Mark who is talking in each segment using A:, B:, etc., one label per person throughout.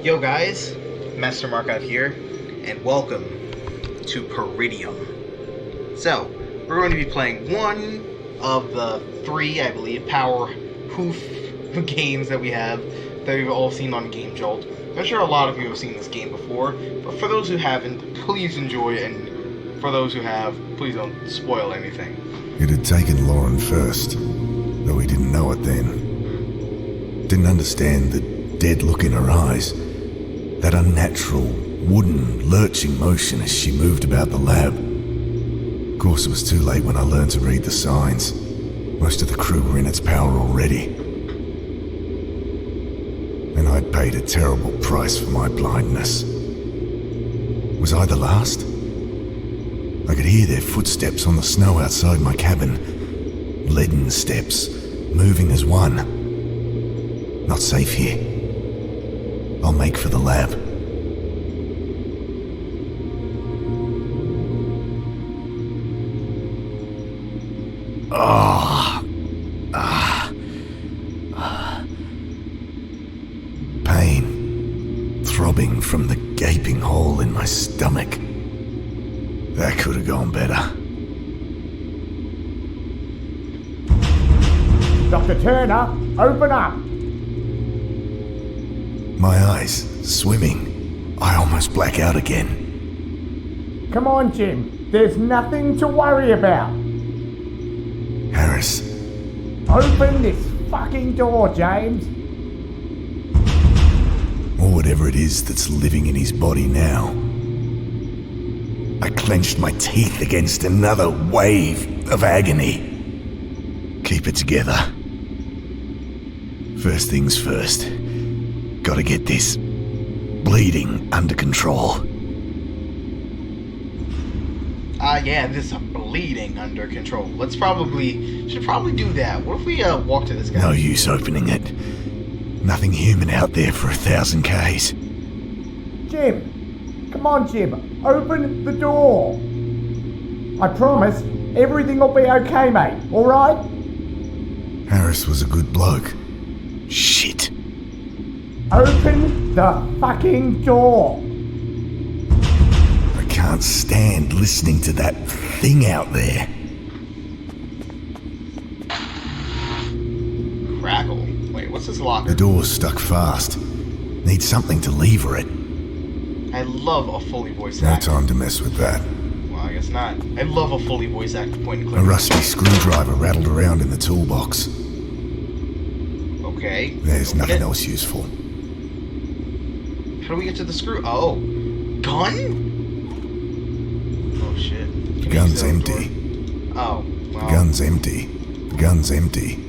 A: Yo guys, Master Markout here, and welcome to Peridium. So, we're going to be playing one of the three, I believe, power hoof games that we have, that we've all seen on Game Jolt. I'm sure a lot of you have seen this game before, but for those who haven't, please enjoy, and for those who have, please don't spoil anything.
B: It had taken Lauren first, though he didn't know it then. Didn't understand the dead look in her eyes, that unnatural, wooden, lurching motion as she moved about the lab. Of course, it was too late when I learned to read the signs. Most of the crew were in its power already. And I'd paid a terrible price for my blindness. Was I the last? I could hear their footsteps on the snow outside my cabin. Leaden steps, moving as one. Not safe here. I'll make for the lab. Pain, throbbing from the gaping hole in my stomach. That could have gone better.
C: Dr. Turner, open up!
B: My eyes swimming. I almost black out again.
C: Come on, Jim. There's nothing to worry about.
B: Harris.
C: Open this fucking door, James.
B: Or whatever it is that's living in his body now. I clenched my teeth against another wave of agony. Keep it together. First things first. Gotta get this bleeding under control.
A: Yeah, this bleeding under control. Should probably do that. What if we walk to this guy?
B: No use opening it. Nothing human out there for 1,000 Ks.
C: Jim, come on, Jim. Open the door. I promise everything will be okay, mate. All right?
B: Harris was a good bloke. Shit.
C: Open the fucking door.
B: I can't stand listening to that thing out there.
A: Crackle. Wait, what's this locker?
B: The door's stuck fast. Need something to lever it.
A: I love a fully voice
B: No
A: acted.
B: time to mess with that.
A: Well, I guess not. I love a fully voice acted point and
B: A
A: click.
B: rusty screwdriver rattled around in the toolbox.
A: Okay.
B: There's
A: Open
B: nothing
A: it.
B: else useful.
A: How do we get to the screw? Oh. Gun? Oh, shit. Can
B: The
A: we
B: gun's
A: use the door?
B: empty.
A: Oh, well.
B: The gun's empty. The gun's empty.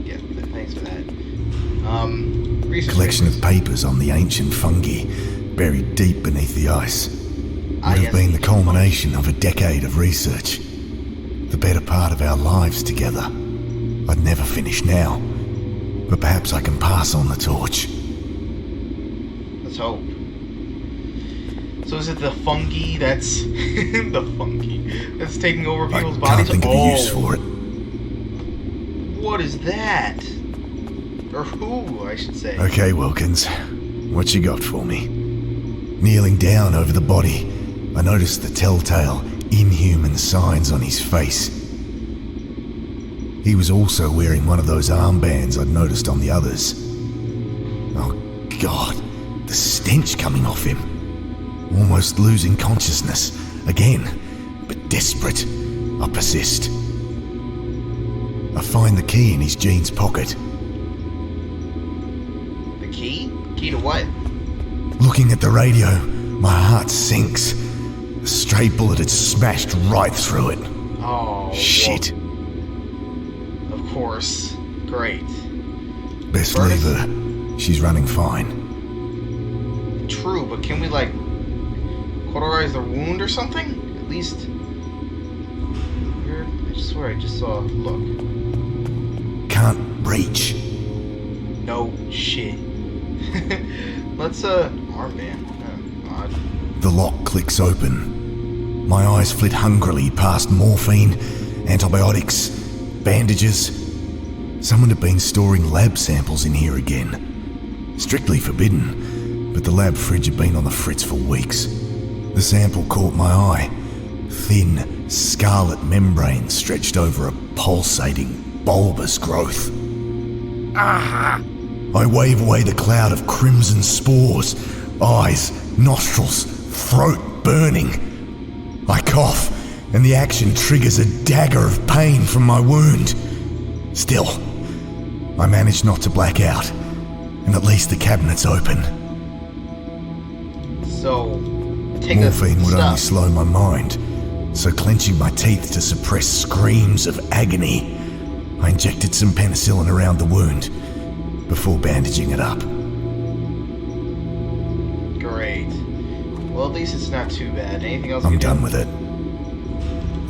A: Yeah, thanks for that. Research
B: Collection of
A: papers.
B: papers on the ancient fungi buried deep beneath the ice. Would have
A: yes.
B: been the culmination of a decade of research. The better part of our lives together. I'd never finish now, but perhaps I can pass on the torch.
A: Let's hope. So is it the fungi that's the fungi that's taking over
B: I
A: people's
B: can't
A: bodies?
B: think of a use for it.
A: What is that? Or who, I should say.
B: Okay, Wilkins, what you got for me? Kneeling down over the body, I noticed the telltale, inhuman signs on his face. He was also wearing one of those armbands I'd noticed on the others. Oh, God, the stench coming off him. Almost losing consciousness, again, but desperate. I persist. I find the key in his jeans pocket.
A: The key? Key to what?
B: Looking at the radio, my heart sinks. A stray bullet had smashed right through it.
A: Oh,
B: Shit.
A: Well, of course. Great.
B: Best
A: Burn
B: leave
A: it.
B: her. She's running fine.
A: True, but can we, like, cauterize the wound or something? At least... Here, I swear I just saw... Look.
B: Can't reach.
A: No shit. Let's, armband. Odd.
B: The lock clicks open. My eyes flit hungrily past morphine, antibiotics, bandages. Someone had been storing lab samples in here again. Strictly forbidden, but the lab fridge had been on the fritz for weeks. The sample caught my eye. Thin, scarlet membrane stretched over a pulsating, bulbous growth. Ah! I wave away the cloud of crimson spores, eyes, nostrils, throat burning. I cough, and the action triggers a dagger of pain from my wound. Still, I manage not to black out, and at least the cabinet's open.
A: So, take
B: Morphine would only
A: stuff.
B: slow my mind, so clenching my teeth to suppress screams of agony, I injected some penicillin around the wound before bandaging it up.
A: Great. Well, at least it's not too bad. Anything else?
B: I'm done with it.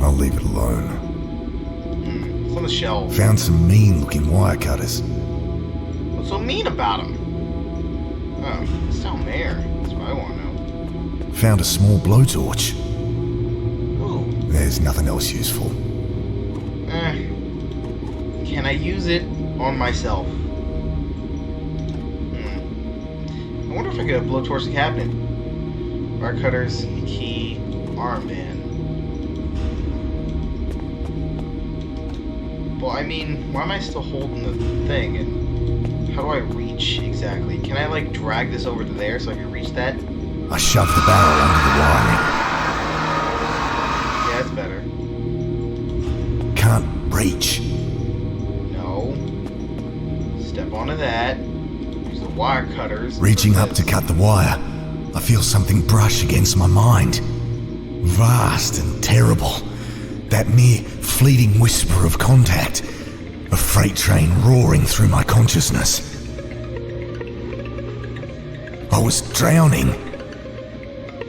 B: I'll leave it alone.
A: It's on the shelf.
B: Found some mean-looking wire cutters.
A: What's so mean about them? Oh, it's down there. That's what I want to know.
B: Found a small blowtorch.
A: Ooh.
B: There's nothing else useful.
A: Can I use it on myself? I wonder if I could blowtorch the cabinet. Wire cutters, key, armband. Well, I mean, why am I still holding the thing? And how do I reach exactly? Can I, like, drag this over to there so I can reach that?
B: I shoved the barrel under the wiring.
A: Yeah, that's better.
B: Can't reach.
A: No. Step onto that. Use the wire cutters.
B: Reaching up to cut the wire, I feel something brush against my mind. Vast and terrible. That mere fleeting whisper of contact. A freight train roaring through my consciousness. I was drowning.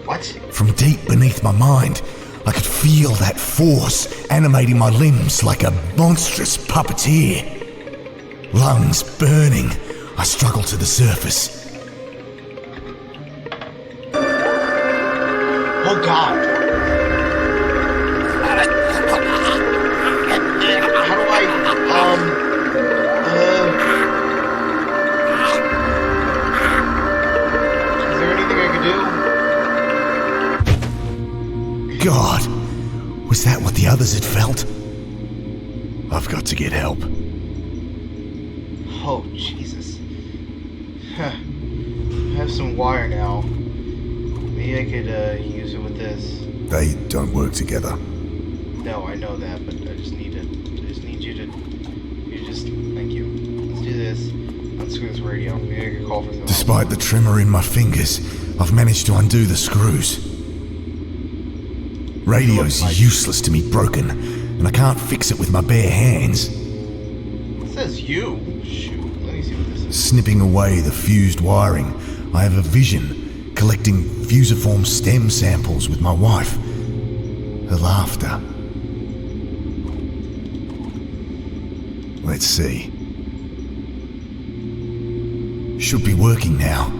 A: What?
B: From deep beneath my mind, I could feel that force animating my limbs like a monstrous puppeteer. Lungs burning, I struggle to the surface.
A: Oh God! How do I, is there anything I could do?
B: God, was that what the others had felt? I've got to get help.
A: Oh, Jesus. Huh. I have some wire now. Maybe I could, use it with this.
B: They don't work together.
A: No, I know that, but I just need you to thank you. Let's do this. Unscrew this radio. Maybe I could call for some
B: Despite the tremor in my fingers, I've managed to undo the screws. Radio's useless to me broken, and I can't fix it with my bare hands.
A: It says you. Shoot, let me see what this is.
B: Snipping away the fused wiring, I have a vision, collecting fusiform stem samples with my wife. Her laughter. Let's see. Should be working now.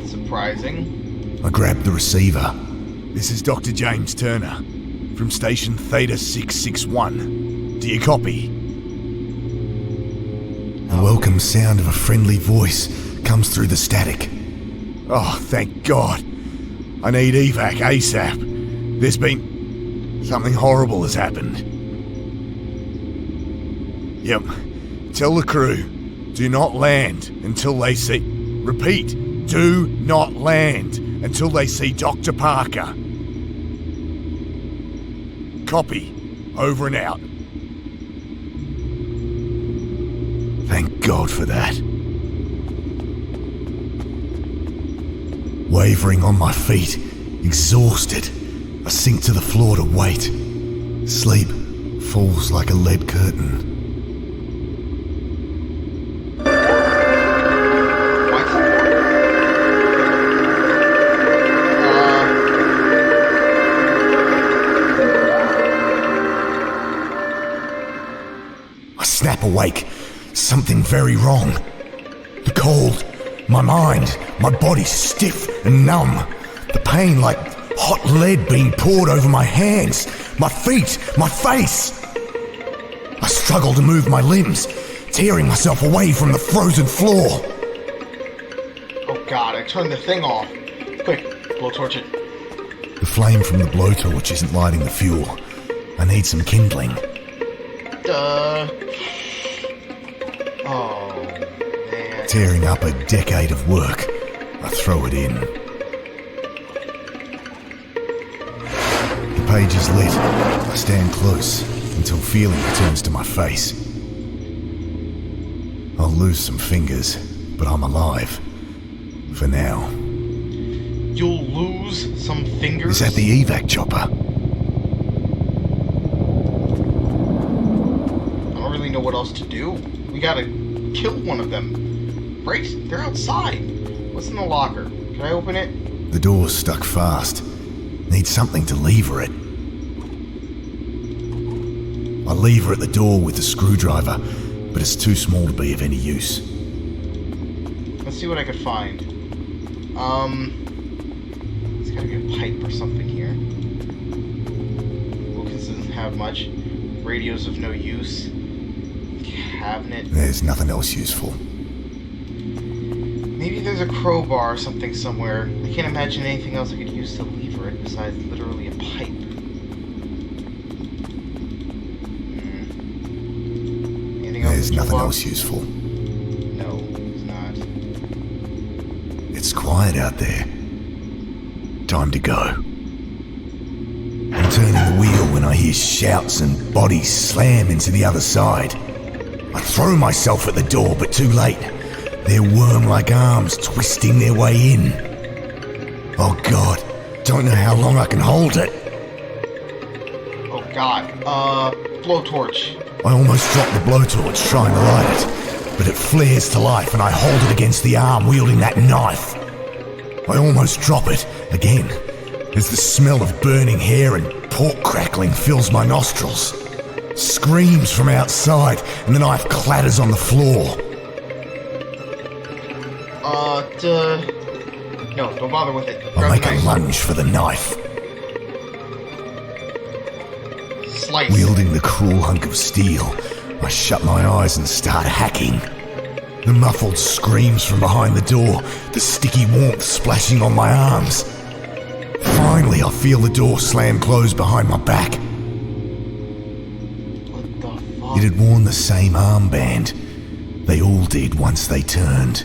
A: Surprising.
B: I grabbed the receiver. This is Dr. James Turner, from station Theta 661. Do you copy? The welcome sound of a friendly voice comes through the static. Oh, thank God. I need evac ASAP. There's been... something horrible has happened. Yep. Tell the crew, do not land until they see... Repeat, do not land until they see Dr. Parker. Copy. Over and out. Thank God for that. Wavering on my feet, exhausted, I sink to the floor to wait. Sleep falls like a lead curtain. Snap awake. Something very wrong. The cold, my mind, my body stiff and numb. The pain like hot lead being poured over my hands, my feet, my face. I struggle to move my limbs, tearing myself away from the frozen floor.
A: Oh God, I turned the thing off. Quick, blowtorch it.
B: The flame from the blowtorch isn't lighting the fuel. I need some kindling.
A: Oh, man.
B: Tearing up a decade of work, I throw it in. The page is lit. I stand close until feeling returns to my face. I'll lose some fingers, but I'm alive. For now.
A: You'll lose some fingers?
B: Is that the evac chopper?
A: I don't really know what else to do. We gotta kill one of them. Right? They're outside. What's in the locker? Can I open it?
B: The door's stuck fast. Need something to lever it. I lever at the door with the screwdriver, but it's too small to be of any use.
A: Let's see what I could find. There's gotta be a pipe or something here. Wilkins doesn't have much. Radio's of no use. Cabinet.
B: There's nothing else useful.
A: Maybe there's a crowbar or something somewhere. I can't imagine anything else I could use to lever it besides literally a pipe. Anything else?
B: There's nothing else useful.
A: No, it's not.
B: It's quiet out there. Time to go. I'm turning the wheel when I hear shouts and bodies slam into the other side. I throw myself at the door, but too late. Their worm-like arms twisting their way in. Oh God, don't know how long I can hold it.
A: Oh God, blowtorch.
B: I almost drop the blowtorch trying to light it, but it flares to life and I hold it against the arm wielding that knife. I almost drop it again as the smell of burning hair and pork crackling fills my nostrils. Screams from outside and the knife clatters on the floor.
A: No, don't bother with it.
B: I
A: Grab
B: make
A: the
B: a
A: knife.
B: lunge for the knife.
A: Slice.
B: Wielding the cruel hunk of steel, I shut my eyes and start hacking. The muffled screams from behind the door, the sticky warmth splashing on my arms. Finally, I feel the door slam close behind my back.
A: What the fuck?
B: It had worn the same armband. They all did once they turned.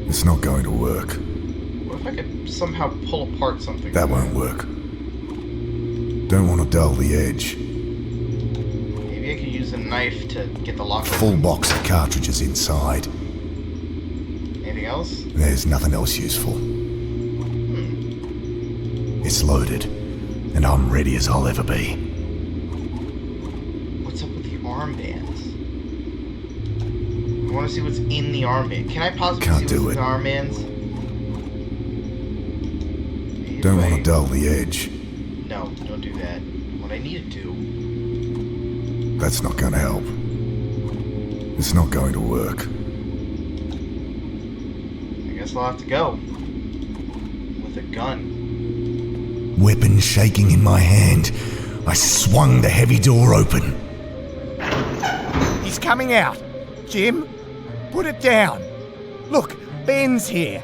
B: It's not going to work.
A: What if I could somehow pull apart something?
B: That won't work. Don't want to dull the edge.
A: Maybe I could use a knife to get the lock
B: Full
A: open.
B: box of cartridges inside.
A: Anything else?
B: There's nothing else useful. It's loaded, and I'm ready as I'll ever be.
A: What's up with the armbands? I want to see what's in the armband. Can I possibly
B: Can't
A: see
B: do
A: what's
B: it.
A: in the armbands?
B: Don't want to dull the edge.
A: No, don't do that. What I need to do.
B: That's not going to help. It's not going to work.
A: I guess I'll have to go. With a gun.
B: Weapon shaking in my hand, I swung the heavy door open.
C: He's coming out. Jim, put it down. Look, Ben's here.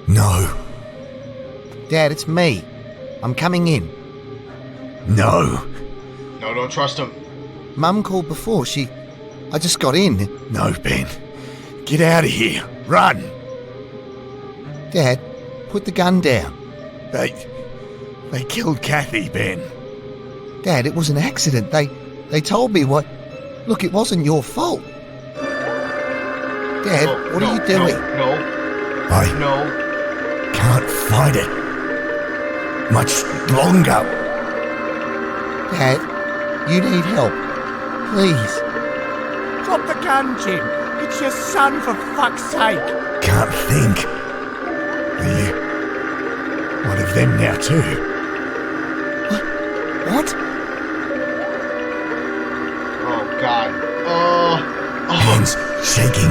B: No,
D: Dad, it's me. I'm coming in.
B: no,
A: No, don't trust him.
D: Mum called before. I just got in.
B: no, Ben. Get out of here. Run.
D: Dad, put the gun down.
B: They killed Kathy, Ben.
D: Dad, it was an accident. They told me what... Look, it wasn't your fault. Dad,
A: Oh,
D: what
A: no,
D: are you doing?
A: No,
B: I
A: no.
B: can't fight it much longer.
D: Dad, you need help. Please.
C: Drop the gun, Jim. It's your son, for fuck's sake.
B: Can't think. Are you one of them now too?
D: What?
A: Oh, God.
B: Hands shaking.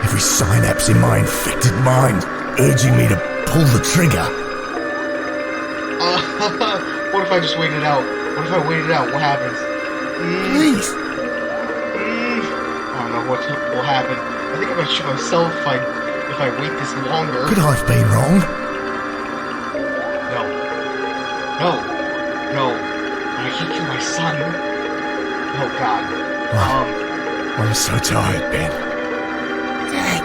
B: Every synapse in my infected mind urging me to pull the trigger.
A: What if I just wait it out? What if I wait it out? What happens?
D: Please.
A: what will happen. I think I might shoot myself if I wait this longer.
B: Could I have been wrong?
A: No. I can't kill my son. Oh God.
B: I'm so tired, Ben.
D: Dad,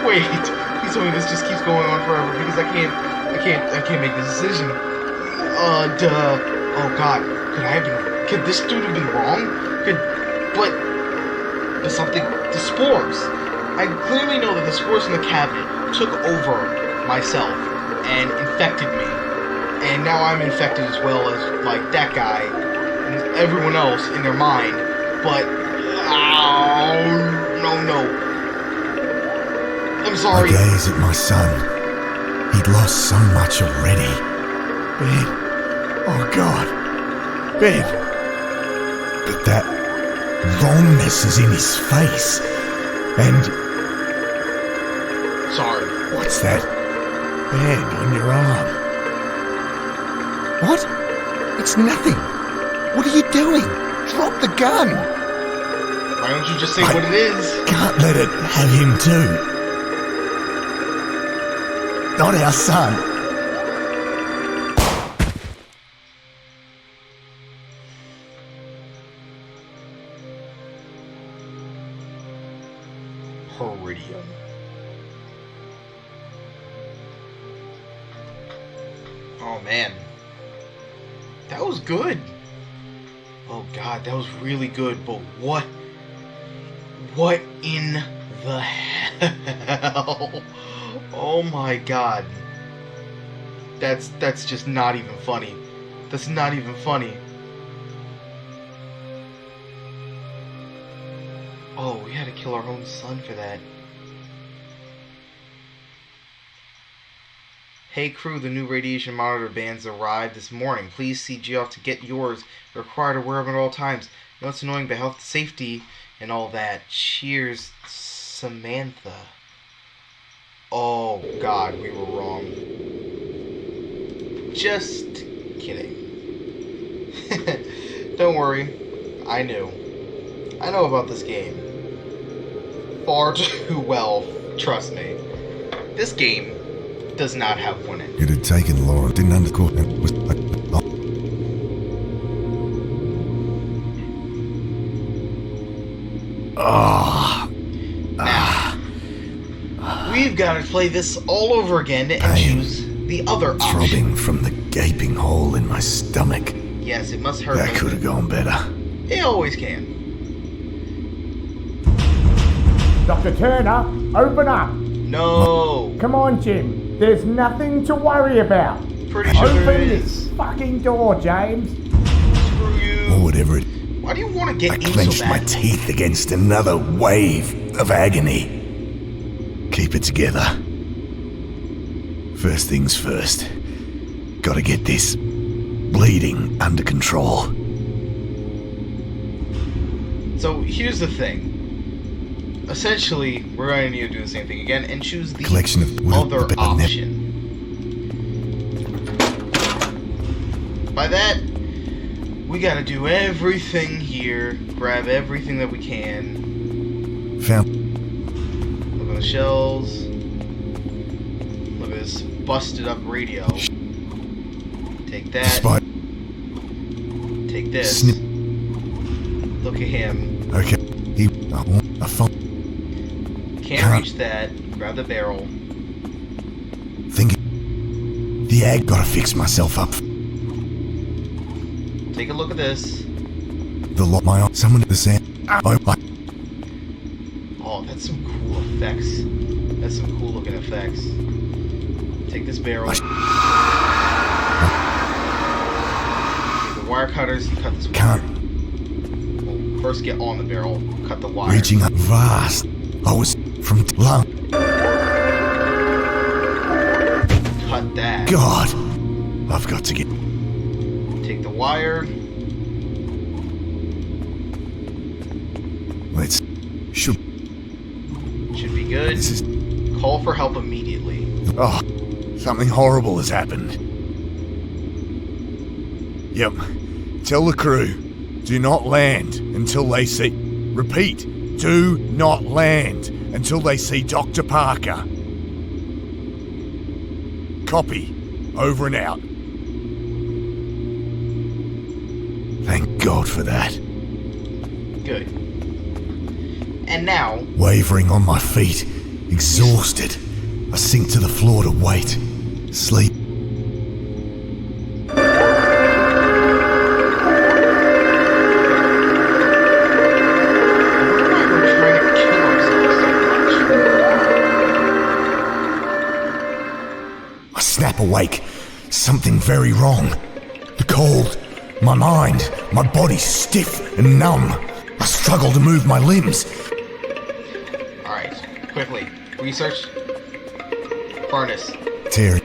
A: Wait. Please tell me this just keeps going on forever because I can't make the decision. Oh God. Could this dude have been wrong? But something, the spores. I clearly know that the spores in the cabinet took over myself and infected me. And now I'm infected as well as, like, that guy and everyone else in their mind. But, no. I'm sorry.
B: I gaze at my son. He'd lost so much already. Ben. Oh, God. Ben. But that wrongness is in his face. And...
A: Sorry.
B: What's that? Ben, on your arm.
D: what? It's nothing. What are you doing? Drop the gun.
A: Why don't you just say what it is?
B: Can't let it have him too. Not our son.
A: Peridium. Oh man. That was good. Oh God, that was really good, but what in the hell? Oh my God. That's just not even funny. That's not even funny. Oh, we had to kill our own son for that. Hey crew, the new radiation monitor bands arrived this morning. Please see Geoff to get yours. You're required to wear them at all times. I know it's annoying, but health, safety, and all that. Cheers, Samantha. Oh God, we were wrong. Just kidding. Don't worry, I know about this game. Far too well, trust me. This game does not have one in it.
B: It had taken Laura, didn't understand it was
A: We've got to play this all over again and
B: Pain.
A: choose the other option.
B: throbbing from the gaping hole in my stomach.
A: Yes, it must hurt.
B: That could have gone better.
A: It always can.
C: Dr. Turner, open up.
A: No.
C: Come on, Jim. There's nothing to worry about.
A: Pretty sure there
C: Open
A: is.
C: this fucking door, James.
A: Screw
B: Or
A: you.
B: whatever it.
A: Why do you want to get
B: I
A: in so
B: clenched my
A: bad?
B: teeth against another wave of agony. Keep it together. First things first. Gotta get this bleeding under control.
A: So here's the thing. Essentially, we're going to need to do the same thing again and choose the
B: Collection of
A: other option. By that, we got to do everything here, grab everything that we can.
B: Found.
A: Look at the shells. Look at this busted up radio. Take that.
B: Spot.
A: Take this.
B: Snip.
A: Look at him.
B: Okay. He. I found.
A: Can't reach that. Grab the barrel.
B: Thinking. The ag gotta fix myself up.
A: Take a look at this.
B: The lot my someone at the sand.
A: Oh, that's some cool effects. That's some cool looking effects. Take this barrel. Take the wire cutters and cut this wire.
B: Can't.
A: Well, first get on the barrel, cut the wire.
B: Reaching up vast. I was from lung.
A: Cut that.
B: God. I've got to get.
A: Take the wire.
B: Let's. Should.
A: Should be good.
B: This is.
A: Call for help immediately.
B: Oh. Something horrible has happened. Yep. Tell the crew. Do not land until they see... Repeat, do not land until they see Dr. Parker. Copy. Over and out. Thank God for that.
A: Good. And now...
B: Wavering on my feet, exhausted, I sink to the floor to wait. Sleep. I snap awake. Something very wrong. The cold, my mind, my body stiff and numb. I struggle to move my limbs.
A: Alright, quickly. Research. Furnace.
B: Terry.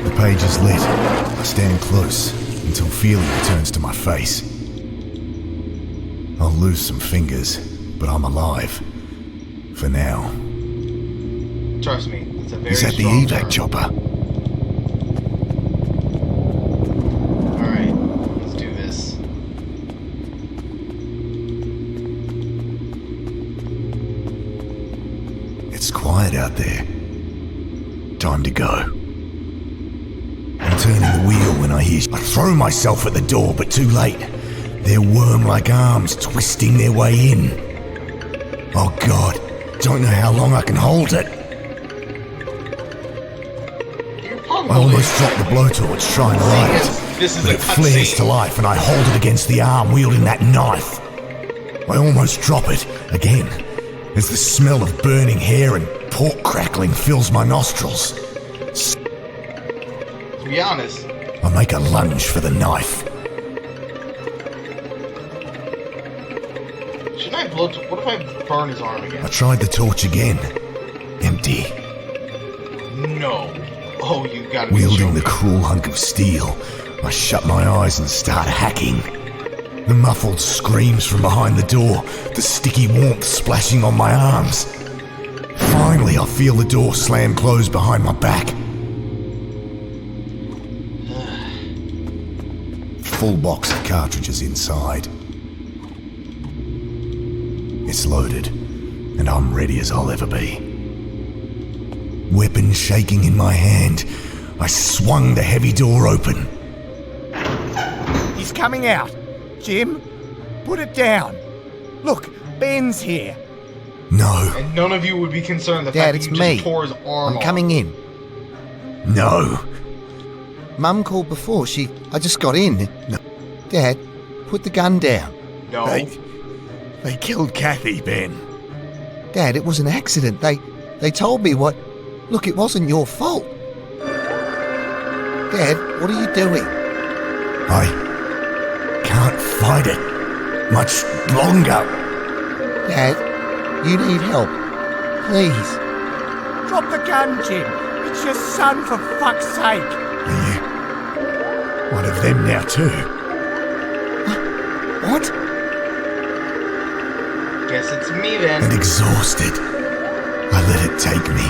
B: The page is lit. I stand close until feeling returns to my face. I'll lose some fingers, but I'm alive. For now.
A: Trust me, it's a very
B: Is that the
A: strong
B: evac
A: term.
B: chopper?
A: Alright, let's do this.
B: It's quiet out there. Time to go. I'm turning the wheel when I hear... I throw myself at the door, but too late. Their worm-like arms twisting their way in. Oh God, don't know how long I can hold it. I almost drop the blowtorch trying to light it,
A: This is
B: but
A: a
B: it flares
A: cutscene.
B: to life and I hold it against the arm wielding that knife. I almost drop it again as the smell of burning hair and pork crackling fills my nostrils.
A: To be honest,
B: I make a lunge for the knife.
A: shouldn't I blow... What if I burn his arm
B: I
A: again?
B: tried the torch again. Empty.
A: No. Oh, you gotta be
B: Wielding
A: joking.
B: the cruel hunk of steel, I shut my eyes and start hacking. The muffled screams from behind the door, the sticky warmth splashing on my arms. Finally, I feel the door slam close behind my back. Full box of cartridges inside. It's loaded, and I'm ready as I'll ever be. Weapon shaking in my hand, I swung the heavy door open.
C: He's coming out. Jim, put it down. Look, Ben's here.
B: No,
A: And none of you would be concerned the
D: Dad,
A: fact
D: it's
A: that you
D: me.
A: just tore his arm
D: I'm
A: off.
D: coming in.
B: no.
D: Mum called before. I just got in.
B: No.
D: Dad, put the gun down.
A: No.
B: They killed Kathy, Ben.
D: Dad, it was an accident. They told me what... Look, it wasn't your fault. Dad, what are you doing?
B: I can't fight it much longer.
D: Dad, you need help. Please.
C: Drop the gun, Jim. It's your son, for fuck's sake.
B: Are you one of them now too?
D: What?
A: Guess it's me then.
B: And exhausted, I let it take me.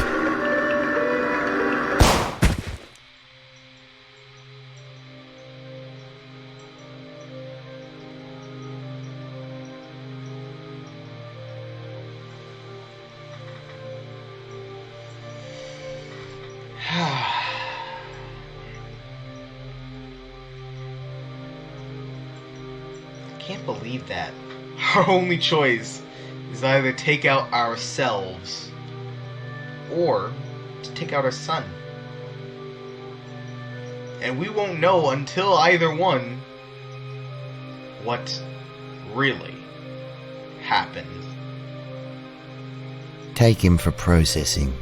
A: I can't believe that. Our only choice is either take out ourselves or to take out our son. And we won't know until either one what really happened.
D: Take him for processing.